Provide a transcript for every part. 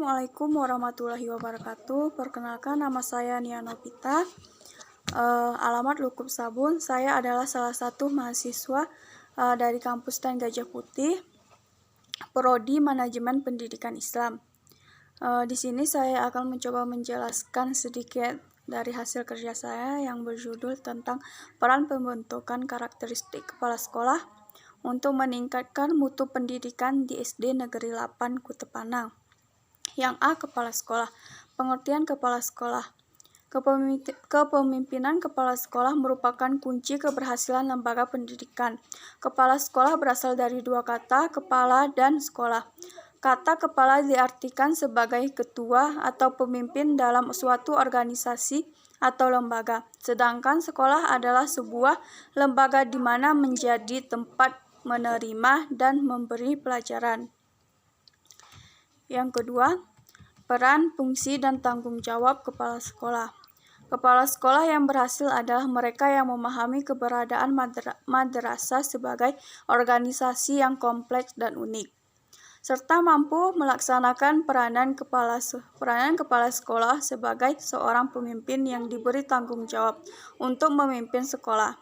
Assalamualaikum warahmatullahi wabarakatuh. Perkenalkan, nama saya Nia Novita. Alamat Lukup Sabun. Saya adalah salah satu mahasiswa dari kampus TAN Gajah Putih, Prodi Manajemen Pendidikan Islam. Di sini saya akan mencoba menjelaskan sedikit dari hasil kerja saya yang berjudul tentang peran pembentukan karakteristik kepala sekolah untuk meningkatkan mutu pendidikan di SD Negeri 8 Kutepanang. Yang A. Kepala sekolah. Pengertian kepala sekolah. Kepemimpinan kepala sekolah merupakan kunci keberhasilan lembaga pendidikan. Kepala sekolah berasal dari dua kata, kepala dan sekolah. Kata kepala diartikan sebagai ketua atau pemimpin dalam suatu organisasi atau lembaga, sedangkan sekolah adalah sebuah lembaga di mana menjadi tempat menerima dan memberi pelajaran. Yang kedua, peran, fungsi, dan tanggung jawab kepala sekolah. Kepala sekolah yang berhasil adalah mereka yang memahami keberadaan madrasah sebagai organisasi yang kompleks dan unik, serta mampu melaksanakan peranan kepala sekolah sebagai seorang pemimpin yang diberi tanggung jawab untuk memimpin sekolah.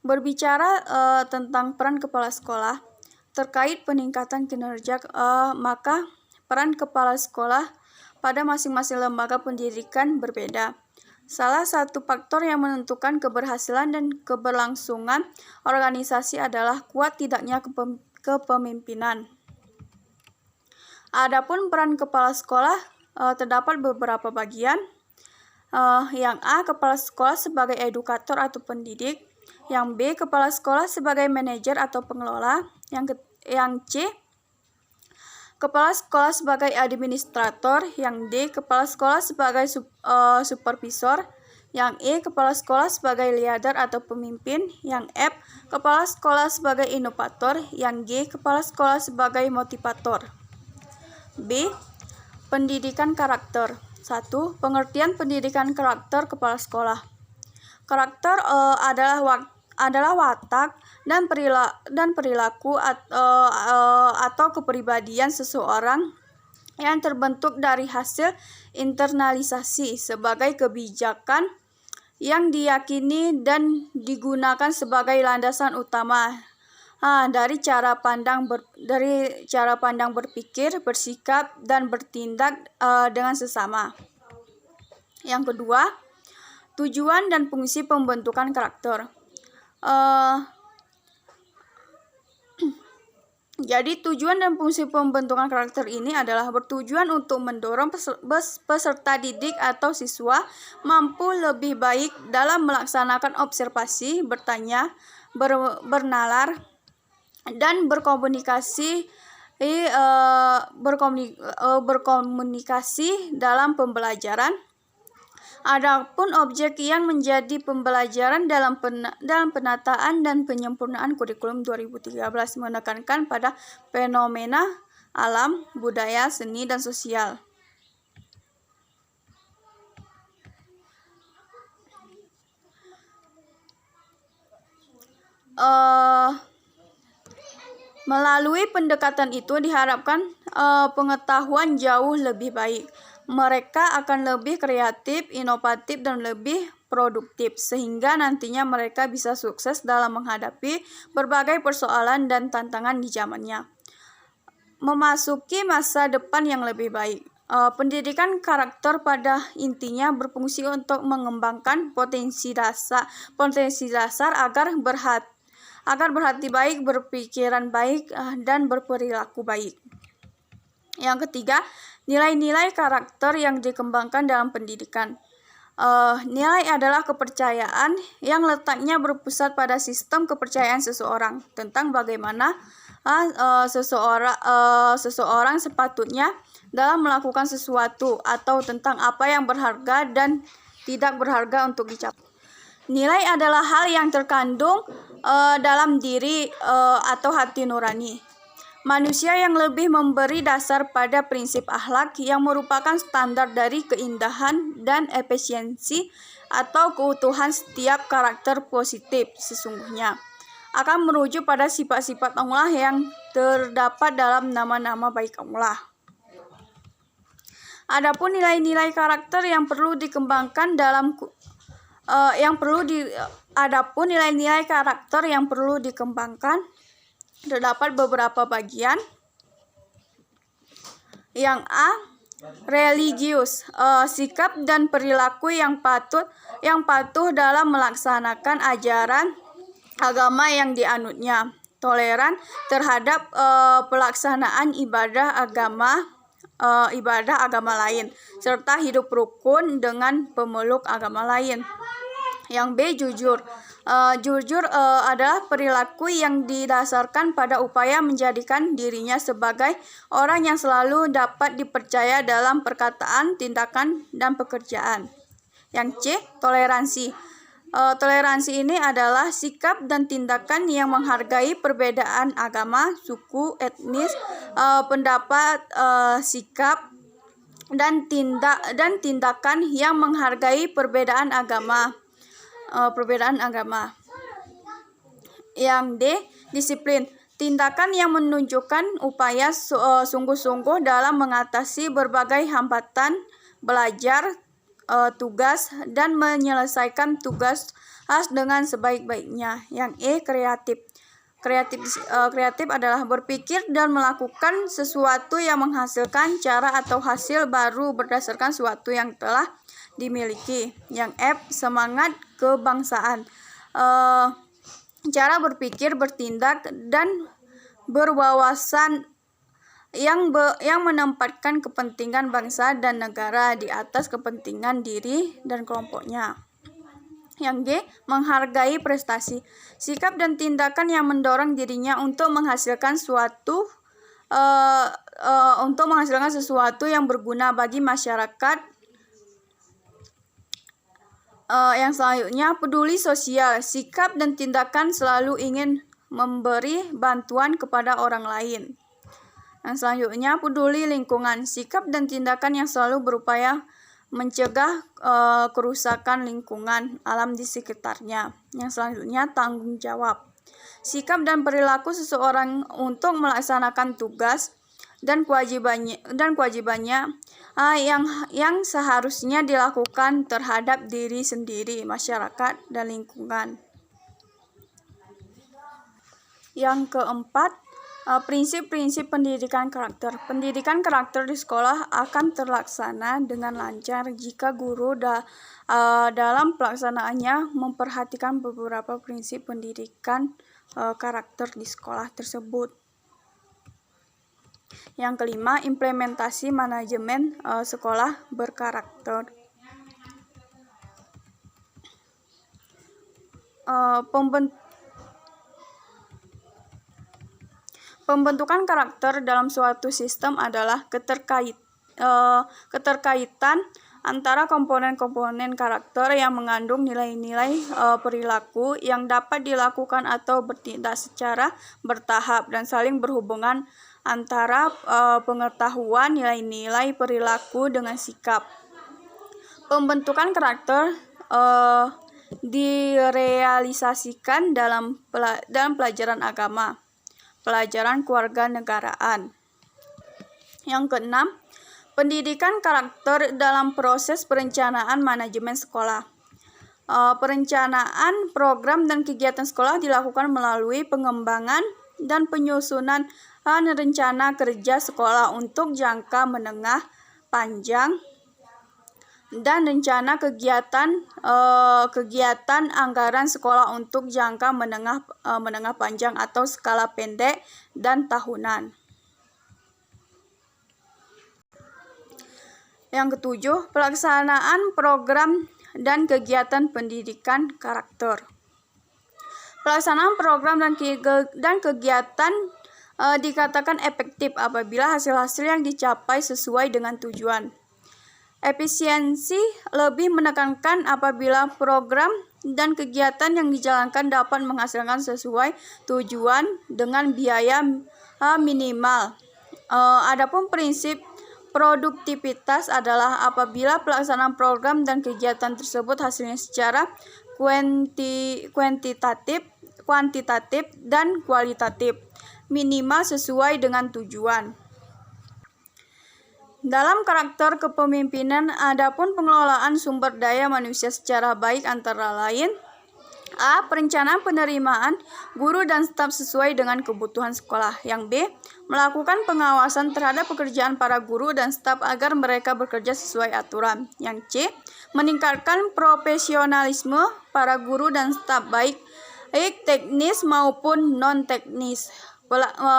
Berbicara tentang peran kepala sekolah terkait peningkatan kinerja, maka peran kepala sekolah pada masing-masing lembaga pendidikan berbeda. Salah satu faktor yang menentukan keberhasilan dan keberlangsungan organisasi adalah kuat tidaknya kepemimpinan. Adapun peran kepala sekolah terdapat beberapa bagian. Yang A. Kepala sekolah sebagai edukator atau pendidik. Yang B. Kepala sekolah sebagai manajer atau pengelola. Yang C. Kepala sekolah sebagai administrator. Yang D. Kepala sekolah sebagai supervisor. Yang E. Kepala sekolah sebagai leader atau pemimpin. Yang F. Kepala sekolah sebagai inovator. Yang G. Kepala sekolah sebagai motivator. B. Pendidikan karakter. 1. Pengertian pendidikan karakter kepala sekolah. Karakter adalah watak dan perilaku atau kepribadian seseorang yang terbentuk dari hasil internalisasi sebagai kebijakan yang diyakini dan digunakan sebagai landasan utama dari cara pandang berpikir, bersikap, dan bertindak dengan sesama. Yang kedua, tujuan dan fungsi pembentukan karakter. Jadi tujuan dan fungsi pembentukan karakter ini adalah bertujuan untuk mendorong peserta didik atau siswa mampu lebih baik dalam melaksanakan observasi, bertanya, bernalar, dan berkomunikasi dalam pembelajaran. Adapun objek yang menjadi pembelajaran dalam penataan dan penyempurnaan kurikulum 2013 menekankan pada fenomena alam, budaya, seni, dan sosial. Melalui pendekatan itu diharapkan pengetahuan jauh lebih baik. Mereka akan lebih kreatif, inovatif, dan lebih produktif, sehingga nantinya mereka bisa sukses dalam menghadapi berbagai persoalan dan tantangan di zamannya. Memasuki masa depan yang lebih baik. Pendidikan karakter pada intinya berfungsi untuk mengembangkan potensi dasar agar berhati baik, berpikiran baik, dan berperilaku baik. Yang ketiga, nilai-nilai karakter yang dikembangkan dalam pendidikan. Nilai adalah kepercayaan yang letaknya berpusat pada sistem kepercayaan seseorang tentang bagaimana seseorang sepatutnya dalam melakukan sesuatu atau tentang apa yang berharga dan tidak berharga untuk dicapai. Nilai adalah hal yang terkandung dalam diri atau hati nurani manusia yang lebih memberi dasar pada prinsip akhlak yang merupakan standar dari keindahan dan efisiensi atau keutuhan setiap karakter positif sesungguhnya. akan merujuk pada sifat-sifat Allah yang terdapat dalam nama-nama baik Allah. Adapun nilai-nilai karakter yang perlu dikembangkan terdapat beberapa bagian. Yang A, religius, sikap dan perilaku yang patuh dalam melaksanakan ajaran agama yang dianutnya. Toleran terhadap pelaksanaan ibadah agama lain, serta hidup rukun dengan pemeluk agama lain. Yang B, jujur. Jujur adalah perilaku yang didasarkan pada upaya menjadikan dirinya sebagai orang yang selalu dapat dipercaya dalam perkataan, tindakan, dan pekerjaan. Yang C, toleransi. Toleransi ini adalah sikap dan tindakan yang menghargai perbedaan agama, suku, etnis, pendapat, sikap, dan tindakan yang menghargai perbedaan agama. Yang D, disiplin. Tindakan yang menunjukkan upaya sungguh-sungguh dalam mengatasi berbagai hambatan, belajar, tugas, dan menyelesaikan tugas dengan sebaik-baiknya. Yang E, kreatif. Kreatif adalah berpikir dan melakukan sesuatu yang menghasilkan cara atau hasil baru berdasarkan sesuatu yang telah dimiliki. Yang F, semangat kebangsaan. Cara berpikir, bertindak, dan berwawasan yang menempatkan kepentingan bangsa dan negara di atas kepentingan diri dan kelompoknya. Yang G, menghargai prestasi. Sikap dan tindakan yang mendorong dirinya untuk menghasilkan sesuatu yang berguna bagi masyarakat. Yang selanjutnya, peduli sosial. Sikap dan tindakan selalu ingin memberi bantuan kepada orang lain. Yang selanjutnya, peduli lingkungan. Sikap dan tindakan yang selalu berupaya mencegah kerusakan lingkungan alam di sekitarnya. Yang selanjutnya, tanggung jawab. Sikap dan perilaku seseorang untuk melaksanakan tugas dan kewajibannya yang seharusnya dilakukan terhadap diri sendiri, masyarakat, dan lingkungan. Yang keempat, prinsip-prinsip pendidikan karakter. Pendidikan karakter di sekolah akan terlaksana dengan lancar jika guru dalam pelaksanaannya memperhatikan beberapa prinsip pendidikan karakter di sekolah tersebut. Yang kelima, implementasi manajemen sekolah berkarakter. Pembentukan karakter dalam suatu sistem adalah keterkaitan antara komponen-komponen karakter yang mengandung nilai-nilai perilaku yang dapat dilakukan atau bertindak secara bertahap dan saling berhubungan antara pengetahuan nilai-nilai perilaku dengan sikap. Pembentukan karakter direalisasikan dalam pelajaran agama, pelajaran kewarganegaraan. Yang keenam, pendidikan karakter dalam proses perencanaan manajemen sekolah. Perencanaan program dan kegiatan sekolah dilakukan melalui pengembangan dan penyusunan rencana kerja sekolah untuk jangka menengah panjang dan rencana kegiatan anggaran sekolah untuk jangka menengah panjang atau skala pendek dan tahunan. Yang ketujuh, pelaksanaan program dan kegiatan pendidikan karakter. Pelaksanaan program dan kegiatan dikatakan efektif apabila hasil-hasil yang dicapai sesuai dengan tujuan. Efisiensi lebih menekankan apabila program dan kegiatan yang dijalankan dapat menghasilkan sesuai tujuan dengan biaya minimal. Adapun prinsip produktivitas adalah apabila pelaksanaan program dan kegiatan tersebut hasilnya secara kuantitatif kuantitatif dan kualitatif, minimal sesuai dengan tujuan. Dalam karakter kepemimpinan, adapun pengelolaan sumber daya manusia secara baik antara lain: A. Perencanaan penerimaan guru dan staf sesuai dengan kebutuhan sekolah. Yang B. Melakukan pengawasan terhadap pekerjaan para guru dan staf agar mereka bekerja sesuai aturan. Yang C. Meningkatkan profesionalisme para guru dan staf baik teknis maupun non-teknis.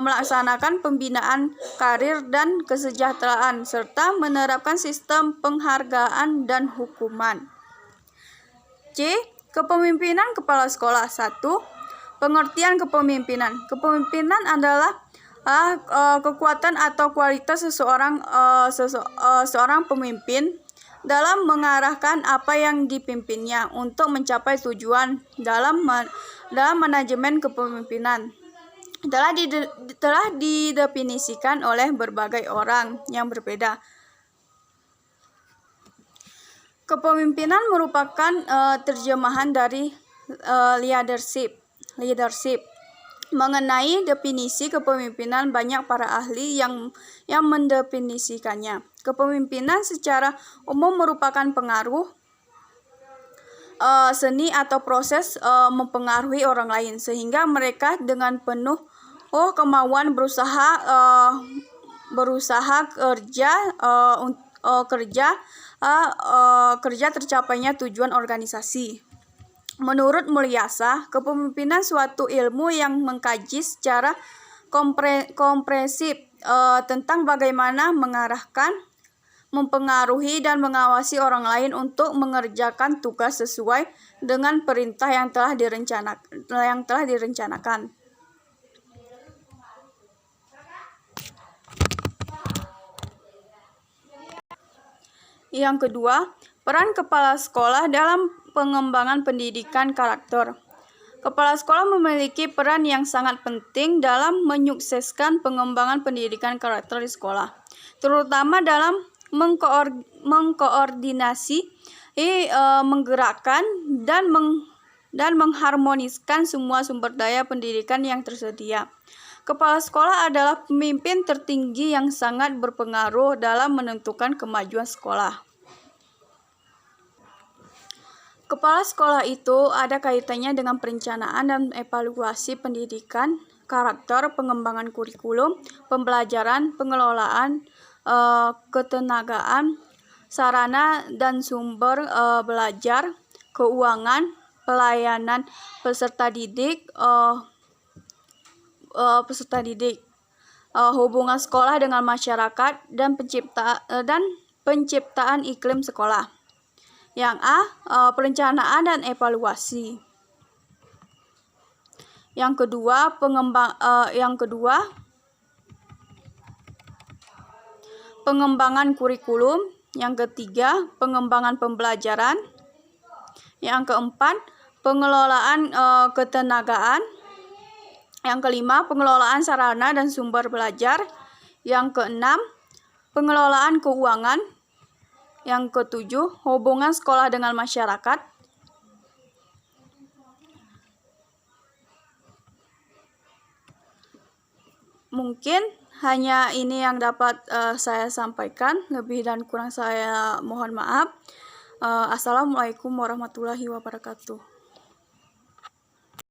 Melaksanakan pembinaan karir dan kesejahteraan, serta menerapkan sistem penghargaan dan hukuman. C. Kepemimpinan kepala sekolah. 1. Pengertian kepemimpinan. Kepemimpinan adalah kekuatan atau kualitas seorang pemimpin dalam mengarahkan apa yang dipimpinnya untuk mencapai tujuan dalam manajemen kepemimpinan. Telah didefinisikan oleh berbagai orang yang berbeda. Kepemimpinan merupakan terjemahan dari leadership. Mengenai definisi kepemimpinan, banyak para ahli yang mendefinisikannya. Kepemimpinan secara umum merupakan pengaruh seni atau proses mempengaruhi orang lain sehingga mereka dengan penuh kemauan berusaha kerja tercapainya tujuan organisasi. Menurut Mulyasa, kepemimpinan suatu ilmu yang mengkaji secara komprehensif tentang bagaimana mengarahkan, mempengaruhi, dan mengawasi orang lain untuk mengerjakan tugas sesuai dengan perintah yang telah direncanakan. Yang kedua, peran kepala sekolah dalam pengembangan pendidikan karakter. Kepala sekolah memiliki peran yang sangat penting dalam menyukseskan pengembangan pendidikan karakter di sekolah, terutama dalam mengkoordinasi, menggerakkan, dan mengharmoniskan semua sumber daya pendidikan yang tersedia. Kepala sekolah adalah pemimpin tertinggi yang sangat berpengaruh dalam menentukan kemajuan sekolah. Kepala sekolah itu ada kaitannya dengan perencanaan dan evaluasi pendidikan, karakter, pengembangan kurikulum, pembelajaran, pengelolaan, ketenagaan, sarana dan sumber belajar, keuangan, pelayanan peserta didik, hubungan sekolah dengan masyarakat, dan penciptaan iklim sekolah. Yang A. Perencanaan dan evaluasi. Yang kedua, pengembangan kurikulum. Yang ketiga, pengembangan pembelajaran. Yang keempat, pengelolaan ketenagaan. Yang kelima, pengelolaan sarana dan sumber belajar. Yang keenam, pengelolaan keuangan. Yang ketujuh, hubungan sekolah dengan masyarakat. Mungkin hanya ini yang dapat saya sampaikan. Lebih dan kurang saya mohon maaf. Assalamualaikum warahmatullahi wabarakatuh.